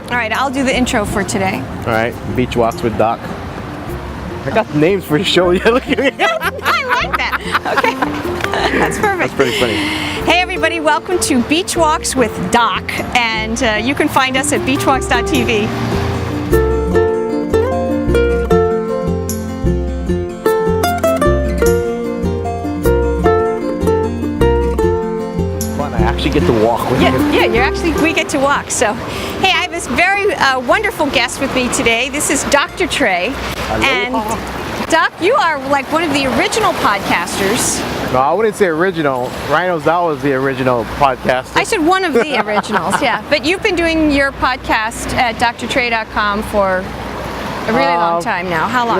All right, I'll do the intro for today. All right, Beach Walks with Doc. I got the names for the show. Yeah, look at me. I like that. Okay, that's perfect. That's pretty funny. Hey everybody, welcome to Beach Walks with Doc, and you can find us at beachwalks.tv. Get to walk with you. We get to walk. So, hey, I have this very wonderful guest with me today. This is Dr. Trey. Hello. And Doc, you are like one of the original podcasters. No, I wouldn't say original. Rhino's that was the original podcaster. I said one of the originals, yeah. But you've been doing your podcast at drtrey.com for a really long time now. How long?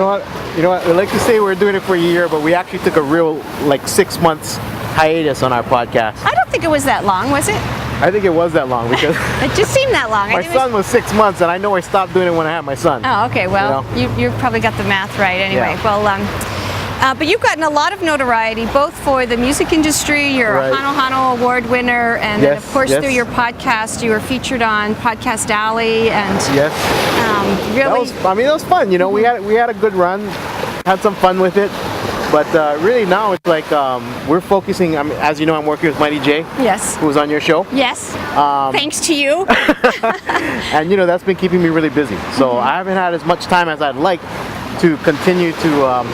You know what? I like to say we're doing it for a year, but we actually took a real 6 months hiatus on our podcast. I don't think it was that long, was it? I think it was that long because it just seemed that long. My son was 6 months, and I know I stopped doing it when I had my son. Oh, okay. Well, you probably got the math right anyway. Yeah. Well, but you've gotten a lot of notoriety, both for the music industry. You're a Hano Award winner, and then of course through your podcast, you were featured on Podcast Alley, and really, that was fun. You know, we had a good run, had some fun with it. But really now it's like we're focusing, as you know, I'm working with Mighty J. Yes. Who was on your show. Yes. Thanks to you. And that's been keeping me really busy. So I haven't had as much time as I'd like to continue to,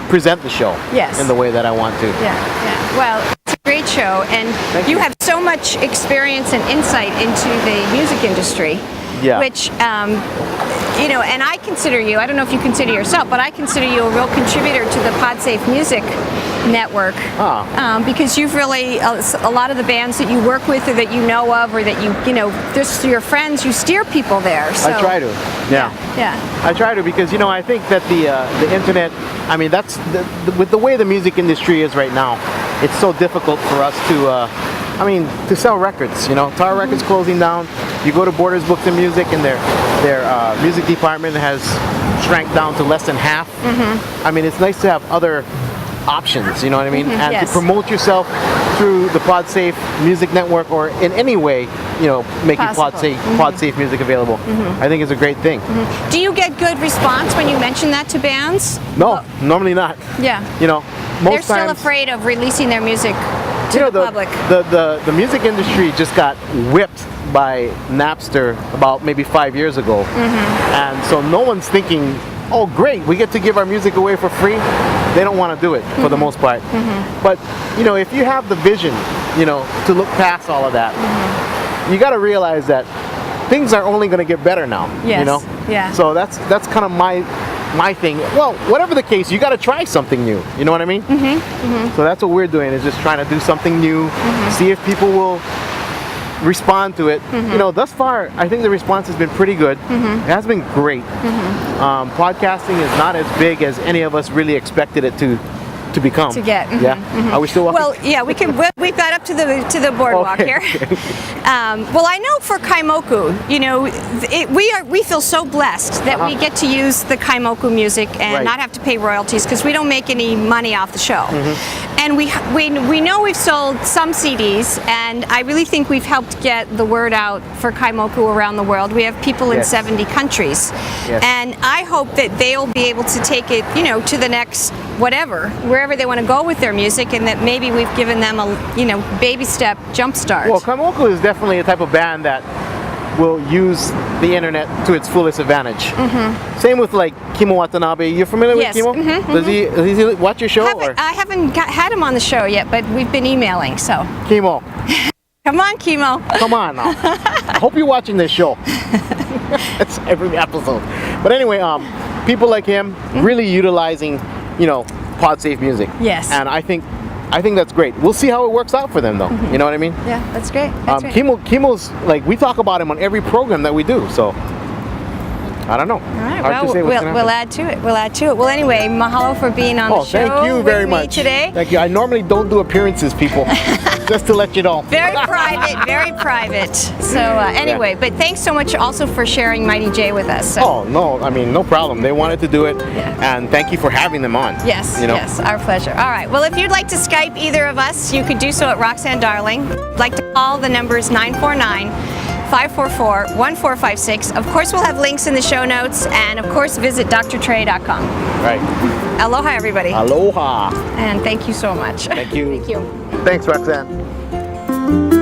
present the show in the way that I want to. Yeah. Well, it's a great show, and you have so much experience and insight into the music industry. Yeah. Which, and I consider you, I don't know if you consider yourself, but I consider you a real contributor to the PodSafe Music Network. Because you've really, a lot of the bands that you work with or that you know of or that just your friends, you steer people there. So. I try to, yeah. I try to because, I think that the internet, that's, with the way the music industry is right now, it's so difficult for us to sell records. Tower Records closing down. You go to Borders Books and Music, and their music department has shrank down to less than half. It's nice to have other options. You know what I mean? And to promote yourself through the PodSafe Music Network or in any way, making PodSafe music available. I think is a great thing. Do you get good response when you mention that to bands? No, normally not. Yeah. Most They're still afraid of releasing their music to the public. The music industry just got whipped by Napster about maybe 5 years ago. And so no one's thinking, oh great, we get to give our music away for free. They don't want to do it for the most part. But if you have the vision, to look past all of that, you got to realize that things are only going to get better now. Yes. Yeah. So that's kind of my thing. Well, whatever the case, you got to try something new. You know what I mean? So that's what we're doing, is just trying to do something new, see if people will respond to it. Thus far, I think the response has been pretty good. It has been great. Podcasting is not as big as any of us really expected it to become. Yeah. Are we still walking? Well, yeah, we've got up to the boardwalk here. Well, I know for Kaimoku, we feel so blessed that we get to use the Kaimoku music and not have to pay royalties because we don't make any money off the show. And we know we've sold some CDs, and I really think we've helped get the word out for Kaimoku around the world. We have people in 70 countries. And I hope that they'll be able to take it, to the next wherever they want to go with their music, and that maybe we've given them a, baby step jump start. Well, Kaimoku is definitely a type of band that will use the internet to its fullest advantage. Same with Kimo Watanabe. You're familiar with Kimo? Does he watch your show? I haven't had him on the show yet, but we've been emailing. So Kimo, come on, Kimo. Come on now. I hope you're watching this show. It's every episode. But anyway, people like him really utilizing, PodSafe music. Yes. And I think that's great. We'll see how it works out for them, though. You know what I mean? Yeah, that's great. Kimo's we talk about him on every program that we do. So I don't know. All right. We'll add to it. Well, anyway, mahalo for being on the show. Thank you very much today. Thank you. I normally don't do appearances, people. Just to let you know. Very private, very private. So anyway, but thanks so much also for sharing Mighty J with us. So. Oh, no, no problem. They wanted to do it, and thank you for having them on. Yes, yes, our pleasure. All right, well, if you'd like to Skype either of us, you could do so at Roxanne Darling. Like to call, the number is 949 544-1456. Of course, we'll have links in the show notes, and of course, visit drtrey.com. Right. Aloha, everybody. Aloha. And thank you so much. Thank you. Thank you. Thanks, Roxanne.